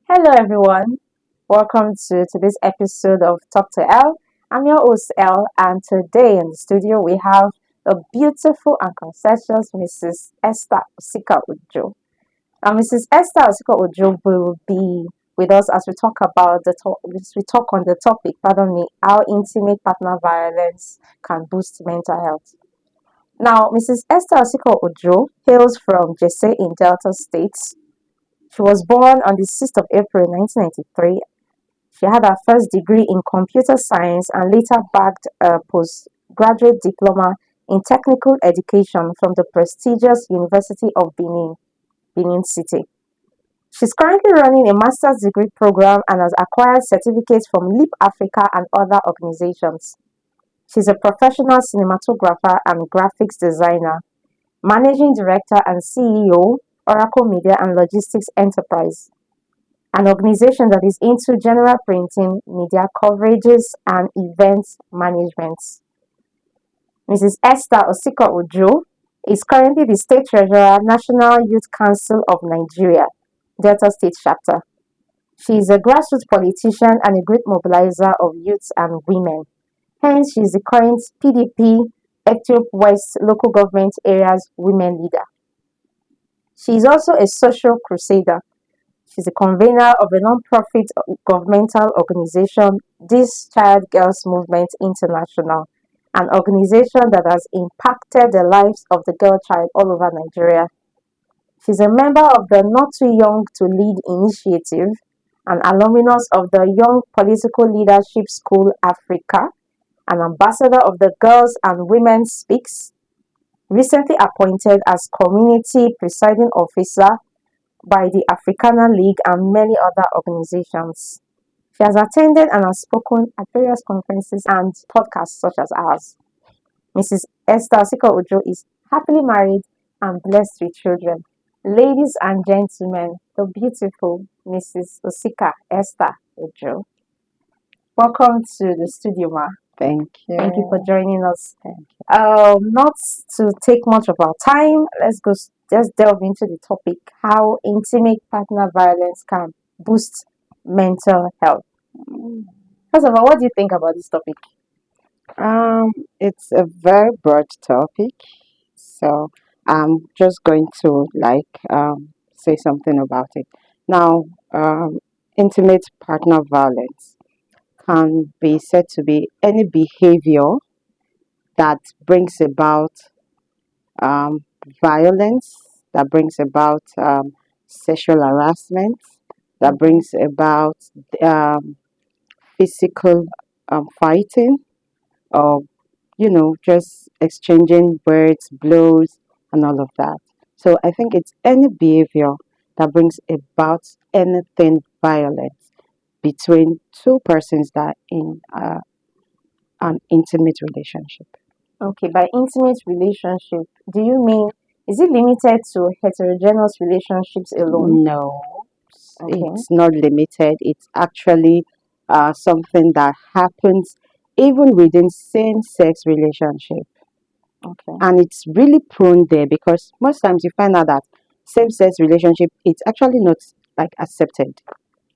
Hello, everyone. Welcome to today's episode of Talk to Elle. I'm your host, Elle, and today in the studio we have the beautiful and conscientious Mrs. Esther Osika Ojo. Now, Mrs. Esther Osika Ojo will be with us as we talk about as we talk on the topic, pardon me, how intimate partner violence can boost mental health. Now, Mrs. Esther Osika Ojo hails from Jesse in Delta State. She was born on the 6th of April 1993. She had her first degree in computer science and later bagged a postgraduate diploma in technical education from the prestigious University of Benin City. She's currently running a master's degree program and has acquired certificates from Leap Africa and other organizations. She's a professional cinematographer and graphics designer, managing director and CEO, Oracle Media and Logistics Enterprise, an organization that is into general printing, media coverages, and event management. Mrs. Esther Osika Ojo is currently the State Treasurer, National Youth Council of Nigeria, Delta State Chapter. She is a grassroots politician and a great mobilizer of youths and women. Hence, she is the current PDP Ethiope West Local Government Area's women leader. She is also a social crusader. She's a convener of a non-profit governmental organization, This Child Girls Movement International, an organization that has impacted the lives of the girl child all over Nigeria. She's a member of the Not Too Young to Lead initiative, an alumnus of the Young Political Leadership School Africa, an ambassador of the Girls and Women Speaks, recently appointed as community presiding officer by the Africana League and many other organizations. She has attended and has spoken at various conferences and podcasts such as ours. Mrs. Esther Osika Ojo is happily married and blessed with children. Ladies and gentlemen, the beautiful Mrs. Osika Esther Ojo. Welcome to the studio, ma. Thank you. Thank you for joining us. Thank you. Not to take much of our time, let's delve into the topic: how intimate partner violence can boost mental health. First of all, what do you think about this topic? It's a very broad topic, so I'm just going to say something about it. Now, intimate partner violence can be said to be any behavior that brings about um, violence, that brings about sexual harassment, that brings about um, physical fighting, or just exchanging words, blows, and all of that. So I think it's any behavior that brings about anything violent between two persons that are in an intimate relationship. Okay, by intimate relationship, do you mean is it limited to heterogeneous relationships alone? No, Okay, it's not limited. It's actually something that happens even within same-sex relationship, okay, and it's really prone there because most times you find out that same-sex relationship it's actually not like accepted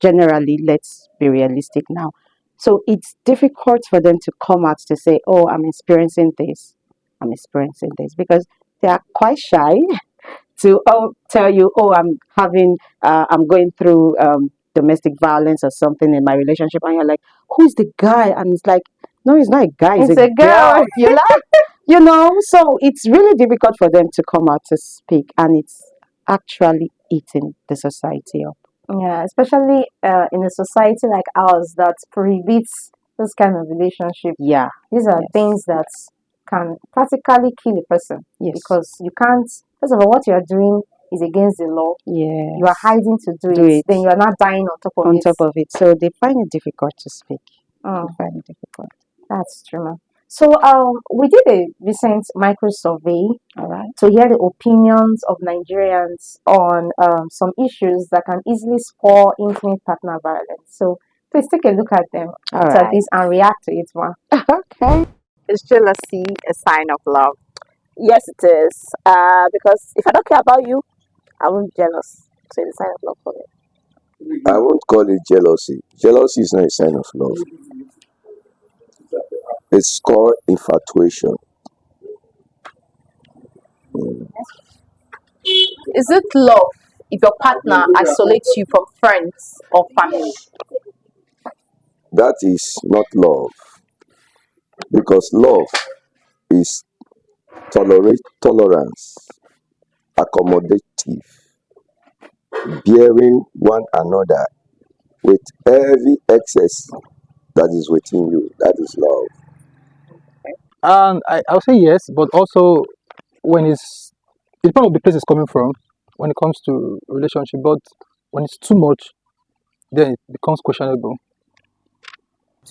generally. Let's be realistic now. So it's difficult for them to come out to say, oh, I'm experiencing this, because they are quite shy to tell you, oh, I'm going through domestic violence or something in my relationship, and you're like, who's the guy? And it's like, no, he's not a guy, he's it's a a girl. girl. You laugh, so it's really difficult for them to come out to speak, and it's actually eating the society up. Yeah, especially in a society like ours that prohibits this kind of relationship. Yeah, These are yes, things that can practically kill a person yes, because you can't. First of all, what you are doing is against the law. You are yes. hiding to do Do it. it Then you are not dying on top of on it. top of it. So they find it difficult to speak. They Mm, find it difficult. that's true, man. We did a recent micro survey All right. to hear the opinions of Nigerians on some issues that can easily spur intimate partner violence. So please take a look at them All after right. this and react to it, one. Okay. Is jealousy a sign of love? Yes, it is. Because if I don't care about you, I won't be jealous. So it's a sign of love for me. I won't call it jealousy. Jealousy is not a sign of love. It's called infatuation. Mm. Is it love if your partner isolates you from friends or family? That is not love, because love is tolerance, accommodative, bearing one another with every excess that is within you. That is love. And I'll say yes, but also when it depends on the place it's coming from when it comes to relationship. But when it's too much, then it becomes questionable.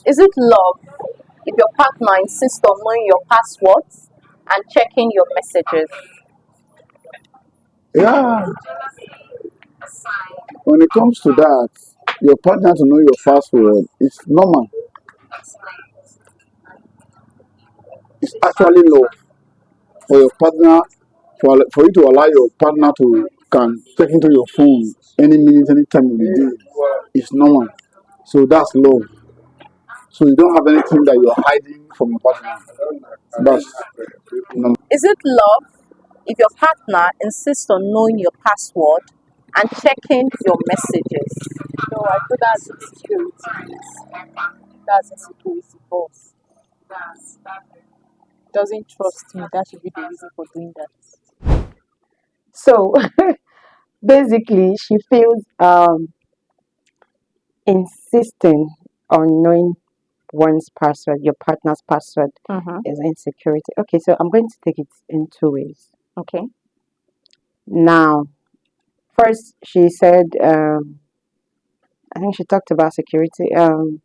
Is it love if your partner insists on knowing your passwords and checking your messages? Yeah, when it comes to that, your partner to know your password is normal. It's actually love for your partner, for you to allow your partner to can check into your phone any minute, any time of the day. It's normal. So that's love. So you don't have anything that you're hiding from your partner. That's normal. Is it love if your partner insists on knowing your password and checking your messages? No, I feel that's insecurity. That's insecurity false. Doesn't trust me. That should be the reason for doing that. So basically, she feels insisting on knowing one's password, your partner's password, Mm-hmm. is insecurity. Okay, so I'm going to take it in two ways. Okay. Now, first, she said, I think she talked about security. Um,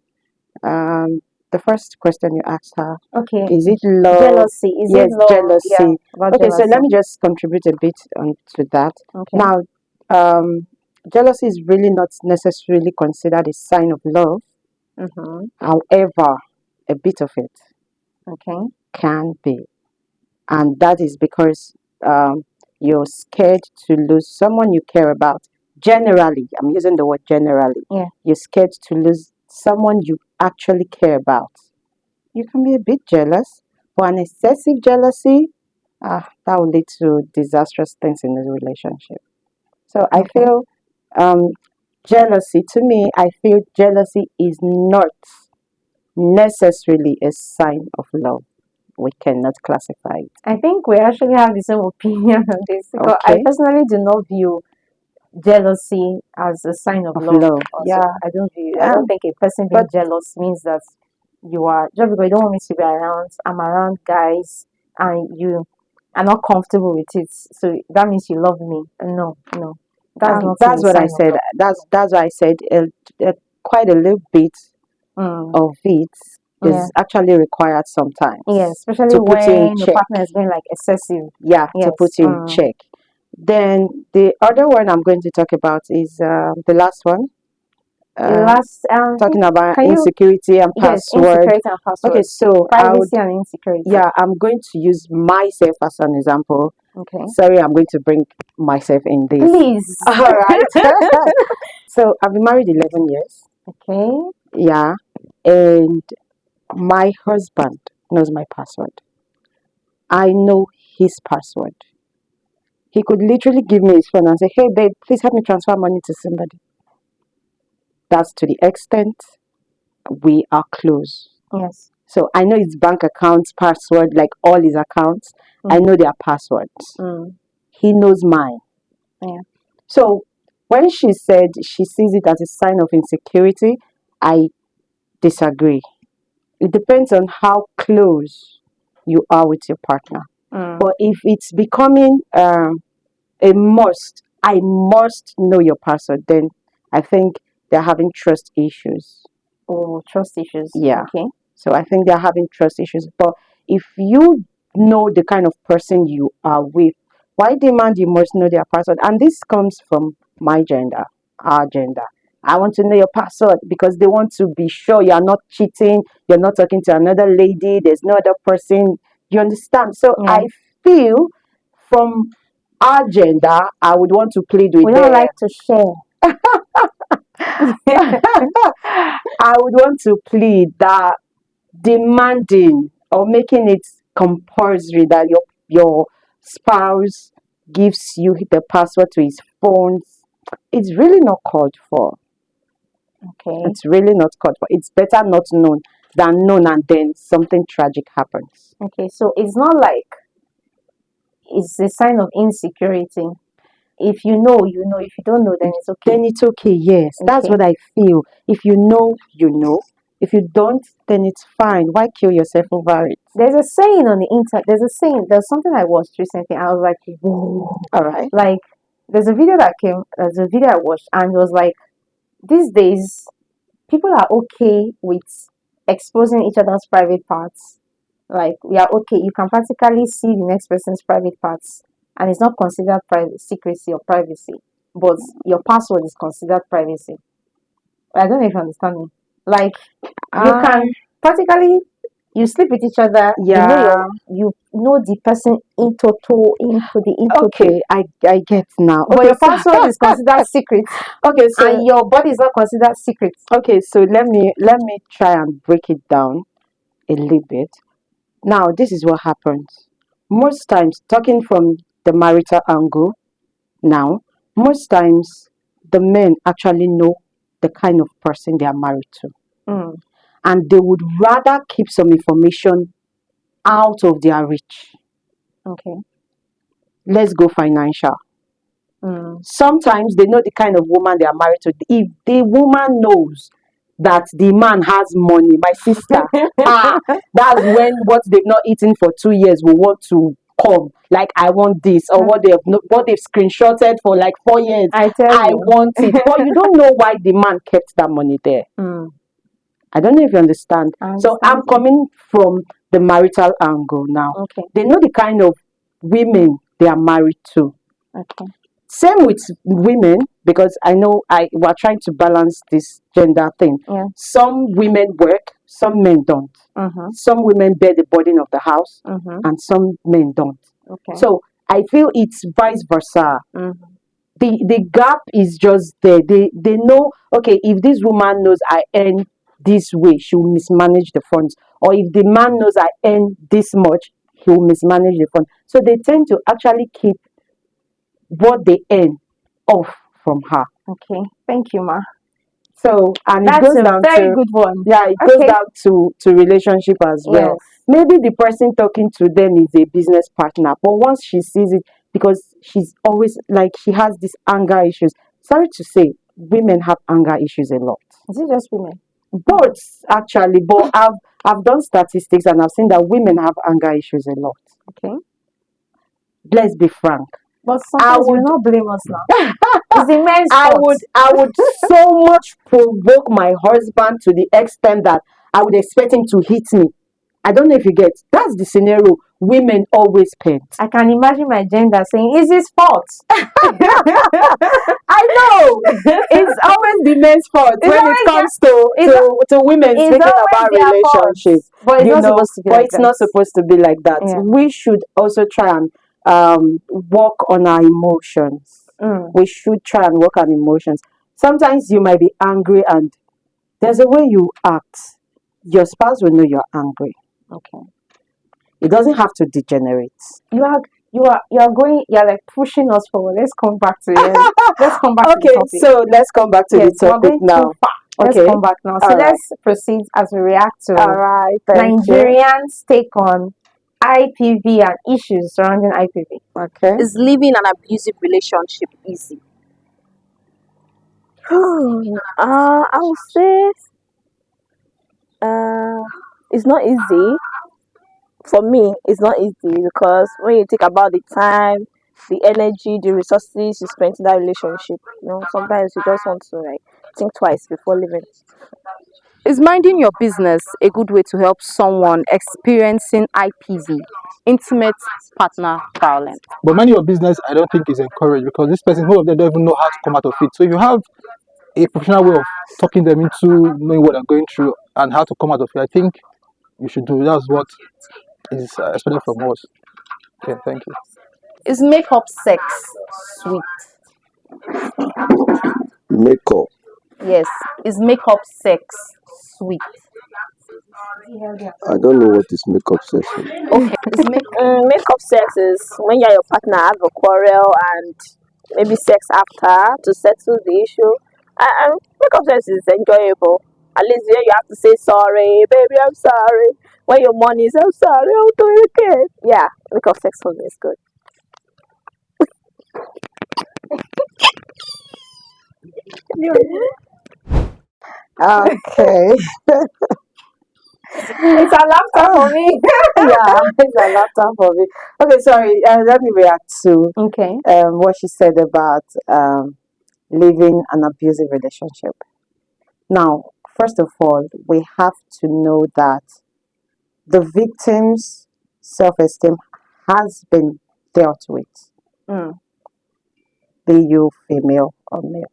the first question you asked her, Okay. is it love? Jealousy. Is Yes, it love? jealousy. Yeah, about Okay, so let jealousy. me just contribute a bit onto that. Okay. Now, jealousy is really not necessarily considered a sign of love. Mm-hmm. However, a bit of it Okay. can be, and that is because you're scared to lose someone you care about. Generally, I'm using the word generally. Yeah. You're scared to lose someone you actually care about. You can be a bit jealous, but an excessive jealousy, that will lead to disastrous things in the relationship. So I Okay. feel um, jealousy, to me, I feel jealousy is not necessarily a sign of love. We cannot classify it. I think we actually have the same opinion on this because I Okay, personally do not view jealousy as a sign of of love. love. Also, Yeah, I yeah. don't think a person being But jealous means that you are just because you don't want me to be around. I'm around guys, and you are not comfortable with it. So that means you love me. No, no, that's not a that's what I sign of said. love. That's why I said quite a little bit Mm, of it yeah, is actually required yes, sometimes especially to put you in when your check. partner is being like excessive. Yeah, to put Yes. you in check. Then the other one I'm going to talk about is the last one. The Uh, last talking about can you insecurity and yes, password. insecurity and Okay, password, so I would, privacy and insecurity. yeah, I'm going to use myself as an example. Okay. Sorry, I'm going to bring myself in this. Please. All right. So I've been married 11 years. Okay. Yeah, and my husband knows my password. I know his password. He could literally give me his phone and say, "Hey, babe, please help me transfer money to somebody." That's to the extent we are close. Yes. So I know his bank accounts password, like all his accounts. I know their passwords. Mm. He knows mine. Yeah. So when she said she sees it as a sign of insecurity, I disagree. It depends on how close you are with your partner. Mm. But if it's becoming a must, I must know your password, then I think they're having trust issues. Oh, trust issues. Yeah. Okay. So I think they're having trust issues. But if you know the kind of person you are with, why demand you must know their password? And this comes from my gender, our gender. I want to know your password because they want to be sure you are not cheating, you're not talking to another lady, there's no other person. You understand? So Yeah. I feel from our gender, I would want to plead with We don't them. like to share. I would want to plead that demanding or making it compulsory that your spouse gives you the password to his phones, it's really not called for. Okay. It's really not called for. It's better not known than known and then something tragic happens. Okay. So it's not like it's a sign of insecurity. If you know, you know. If you don't know, then it's okay. Then it's okay, yes. That's Okay. what I feel. If you know, you know. If you don't, then it's fine. Why kill yourself over it? There's a saying on the internet. There's a saying. There's something I watched recently. I was like, whoa. All right. Like, there's a video that came. There's a video I watched, and it was like, these days, people are okay with exposing each other's private parts. Like, we are okay. You can practically see the next person's private parts, and it's not considered private secrecy or privacy, but your password is considered privacy. I don't know if you understand me. Like, you can practically you sleep with each other. Yeah. You know the person into toe into the into toe. Okay, I get now. But Okay, your password is considered secret, okay, so and your body is not considered secret. okay, so let me try and break it down a little bit. Now, this is what happens. Most times, talking from the marital angle, now, most times the men actually know the kind of person they are married to, Mm, and they would rather keep some information out of their reach. okay. Let's go financial. Mm. Sometimes they know the kind of woman they are married to. If the woman knows that the man has money, my sister, that's when what they've not eaten for 2 years will want to come. Like, I want this, or what they've screenshotted for like 4 years. I tell I you. want it, but you don't know why the man kept that money there. Mm, I don't know if you understand. I So I'm understand you. coming from the marital angle now. Okay. They know the kind of women they are married to. Okay. Same with women, because I know we're trying to balance this gender thing. Yeah. Some women work, some men don't. Mm-hmm. Some women bear the burden of the house, Mm-hmm. and some men don't. Okay. So I feel it's vice versa. Mm-hmm. The gap is just there. They know, okay, if this woman knows I earn this way, she will mismanage the funds. Or if the man knows I earn this much, he will mismanage the fund. So they tend to actually keep what they earn off from her. Okay. Thank you, ma. So, and it That's goes a down very to, good one. yeah, it goes Okay. down to relationship as well. Yes. Maybe the person talking to them is a business partner, but once she sees it, because she's always like, she has these anger issues. Sorry to say, women have anger issues a lot. Is it just women? Both actually, but I've done statistics and I've seen that women have anger issues a lot. Okay. Let's be frank. But I sometimes you would not blame us now. It's the men's I fault. would so much provoke my husband to the extent that I would expect him to hit me. I don't know if you get. That's the scenario women always paint. I can imagine my gender saying, "It's his fault." I know it's always the men's fault It's when it always comes to women It's speaking always about their fault. relationship. But it's You not know, supposed to be but like it's that. not supposed to be like that. Yeah. We should also try and work on our emotions. Mm. We should try and work on emotions. Sometimes you might be angry, and there's a way you act. Your spouse will know you're angry. Okay. It doesn't have to degenerate. You're like pushing us forward. Let's come back to it. Let's come back to the Okay, topic. so let's come back to Yes, the we're topic going now. too far. Let's Okay. come back now. So All right. let's proceed as we react to All right, thank you. Nigerians' take on IPV and issues surrounding IPV. Okay. Is living an abusive relationship easy? I would say it's not easy. For me, it's not easy because when you think about the time, the energy, the resources you spent in that relationship, sometimes you just want to like think twice before leaving. Is minding your business a good way to help someone experiencing IPV, intimate partner violence? But minding your business, I don't think is encouraged because this person, most of them don't even know how to come out of it. So if you have a professional way of talking them into knowing what they're going through and how to come out of it, I think you should do. That's what is expected from us. Okay, thank you. Is makeup sex sweet? Makeup. Yes. Is makeup sex sweet? I don't know what is makeup session. Okay. Is make Makeup sex is when you and your partner have a quarrel and maybe sex after to settle the issue. And makeup sex is enjoyable. At least here you have to say sorry, baby, I'm sorry. When your money is, I'm sorry, I'll do it again. Yeah, makeup sex for me is good. okay. It's a laughter for me. Yeah, it's a laptop for me. Okay, sorry. Let me react to Okay. what she said about living an abusive relationship. Now, first of all, we have to know that the victim's self-esteem has been dealt with, Mm. be you female or male.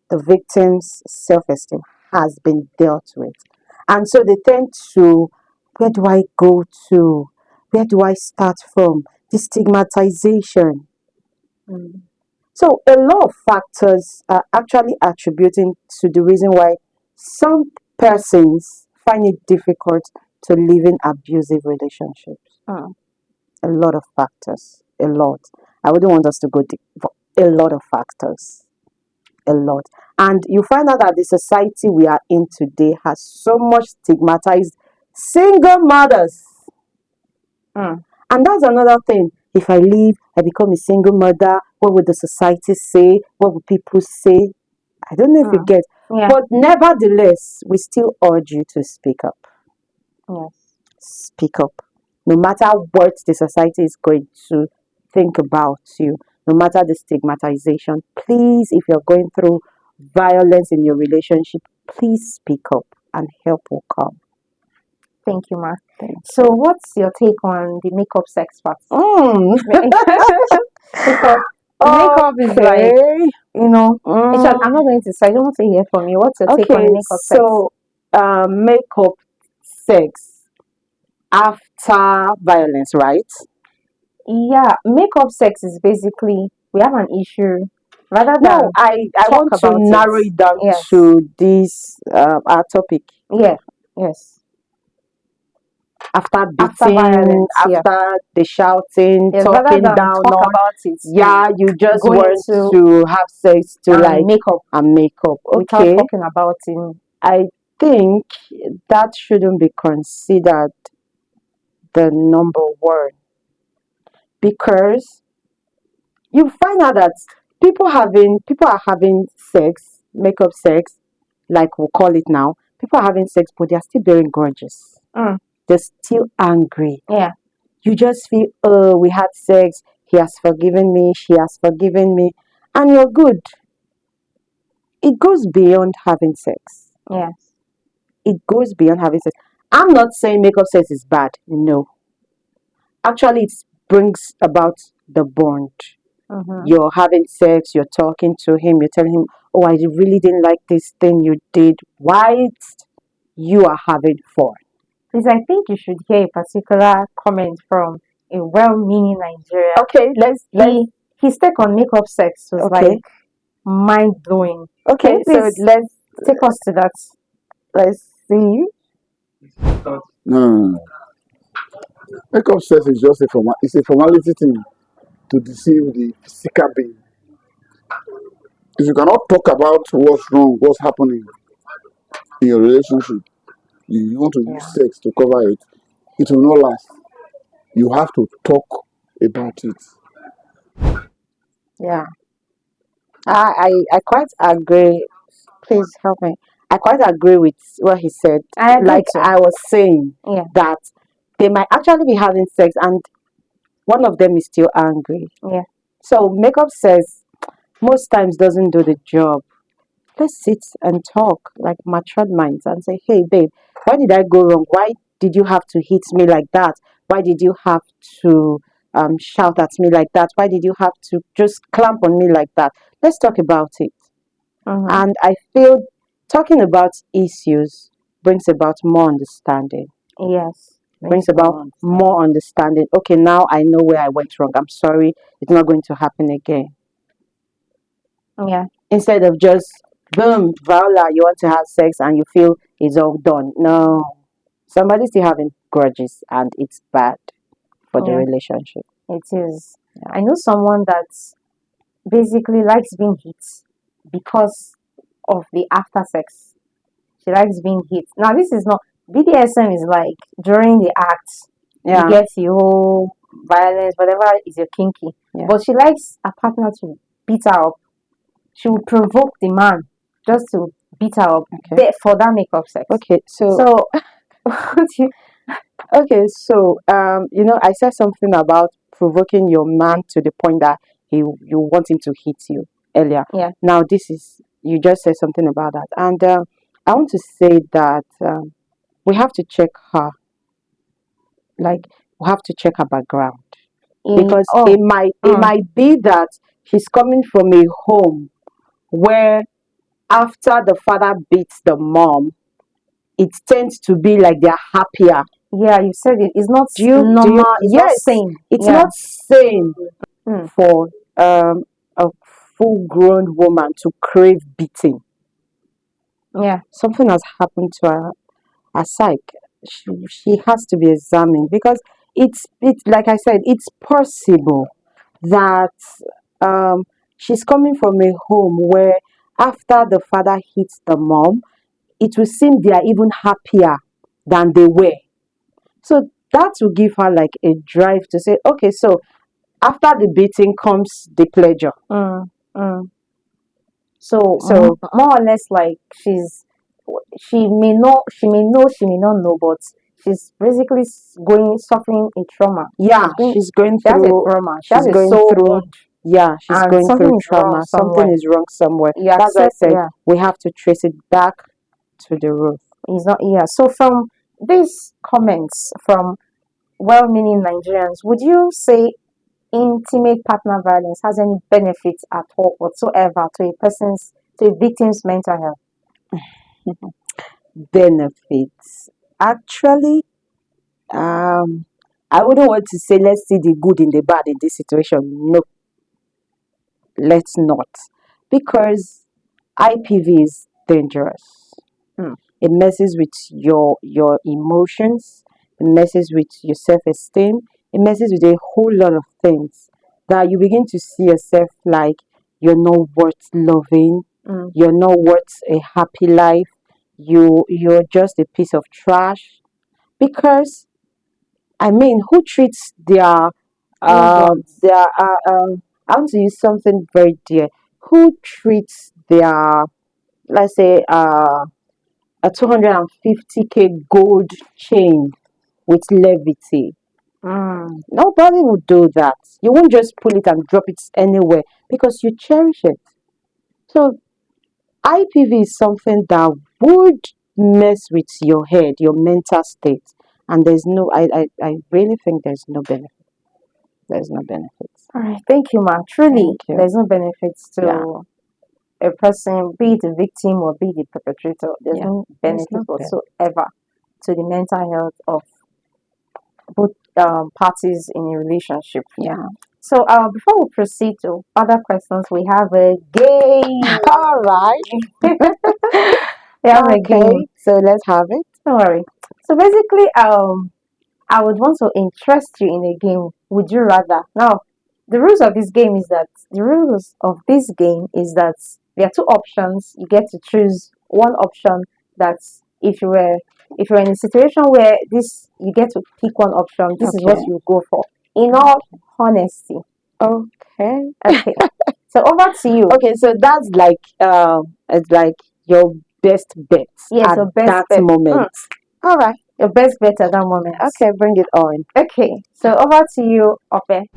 The victim's self-esteem has been dealt with. And so they tend to, where do I go to? Where do I start from? The stigmatization. Mm. So a lot of factors are actually attributing to the reason why some persons find it difficult to live in abusive relationships. Mm. A lot of factors. A lot. I wouldn't want us to go deep, but a lot of factors. A lot. And you find out that the society we are in today has so much stigmatized single mothers. Mm. And that's another thing. If I leave, I become a single mother, what would the society say? What would people say? I don't know if you Mm. get. Yeah. But nevertheless, we still urge you to speak up. Yes. Speak up. No matter what the society is going to think about you, no matter the stigmatization, please, if you're going through violence in your relationship, please speak up and help will come. Thank you, Ma. Thank So, what's your take on the makeup sex part? Mm. Because makeup is like, Okay. I'm not going to say, I don't want to hear from you. What's your take on Okay, the makeup sex? so makeup sex after violence, right? Yeah, makeup sex is basically we have an issue rather No, than I talk want to about it. narrow it down Yes. to this our topic. Yeah. Yes. After After beating, violence, yeah. after the shouting, Yes, rather talking than down talk on, about it, yeah, you just go want into to have sex to like makeup and makeup. without Okay, talking about it. I think that shouldn't be considered the number one because you find out that people are having sex, makeup sex, like we'll call it now. People are having sex, but they're still bearing grudges. Mm. They're still angry. Yeah. You just feel, oh, we had sex, he has forgiven me, she has forgiven me, and you're good. It goes beyond having sex. Yes. It goes beyond having sex. I'm not saying makeup sex is bad. No. Actually, it brings about the bond. Mm-hmm. You're having sex, you're talking to him, you're telling him, oh, I really didn't like this thing you did. Whilst you are having fun. Please, I think you should hear a particular comment from a well-meaning Nigerian. Okay, let's His take on makeup sex was okay. like mind blowing. Okay, so let's take us to that. let's see. No. Makeup sex is just it's a formality thing to deceive the physical being. If you cannot talk about what's wrong, what's happening in your relationship, you want to use sex to cover it, it will not last. You have to talk about it. Yeah. I quite agree. Please help me. I quite agree with what he said. I agree Like too. I was saying Yeah. that they might actually be having sex and one of them is still angry. Yeah. So makeup sex most times doesn't do the job. let's sit and talk like matured minds and say, hey, babe, why did I go wrong? Why did you have to hit me like that? Why did you have to shout at me like that? Why did you have to just clamp on me like that? Let's talk about it. Mm-hmm. And I feel talking about issues brings about more understanding. Yes. Brings Brings about about more understanding. Okay, now I know where I went wrong. I'm sorry. It's not going to happen again. yeah. Instead of just boom, Viola, you want to have sex and you feel it's all done. No. Somebody's still having grudges and it's bad for the Yeah. relationship. It is. I know someone that basically likes being hit because of the after sex. She likes being hit. Now this is not BDSM is like during the act you Yeah. get your whole violence, whatever is your kinky. Yeah. But she likes a partner to beat her up. She will provoke the man just to beat her up Okay. for that makeup sex. Okay. So So what do you, okay, so I said something about provoking your man to the point that you want him to hit you earlier. yeah. Now this is you just said something about that, and I want to say that we have to check her, like we have to check her background In because oh it might be that she's coming from a home where after the father beats the mom, it tends to be like they're happier. yeah, you said it. It's not Do you normal, it's not yes, sane. it's Yeah. not sane Mm. for a full grown woman to crave beating. Yeah. Something has happened to her psyche. She has to be examined because it's like I said, it's possible that um she's coming from a home where after the father hits the mom, it will seem they are even happier than they were. So that will give her like a drive to say, okay, so after the beating comes the pleasure. Mm. Mm. So So more or less like she may not know, but she's basically going suffering a trauma. yeah, Going, she's going she has a through trauma. She has she's a going soul through wound, yeah, she's and going through something is wrong trauma. somewhere. Something is wrong somewhere. You That's why I accept, said yeah. we have to trace it back to the root. It's not, yeah. So from these comments from well-meaning Nigerians, would you say intimate partner violence has any benefits at all whatsoever to a victim's mental health? Benefits. Actually, um I wouldn't want to say let's see the good in the bad in this situation. No, let's not. Because IPV is dangerous. Hmm. It messes with your emotions, it messes with your self-esteem, it messes with a whole lot of things that you begin to see yourself like you're not worth loving, Mm. you're not worth a happy life, you're just a piece of trash. Because I mean, who treats Loved ones. their I want to use something very dear. Who treats their, let's say, a 250K gold chain with levity? Mm. Nobody would do that. You won't just pull it and drop it anywhere because you cherish it. So IPV is something that would mess with your head, your mental state. And there's no I really think there's no benefit. There's no benefits. All right, thank you, ma'am. Truly, Thank you. there's no benefits Yeah. to a person, be it a victim or be the perpetrator. There's Yeah. no There's benefit no benefit. whatsoever to the mental health of both parties in a relationship. Yeah. So, before we proceed to other questions, we have a game. All right. We have a Okay. game. So let's have it. Don't worry. So basically, I would want to interest you in a game. Would you rather? Now, the rules of this game is that there are two options. You get to choose one option. That's if you're in a situation where this you get to pick one option. This is what Okay. you go for. In all honesty. Okay. Okay. So over to you. Okay, so that's like it's like your best bet Yes, at your best that bet. moment. All right. Your best bet at that moment. Okay, bring it on. Okay. So over to you, Ope.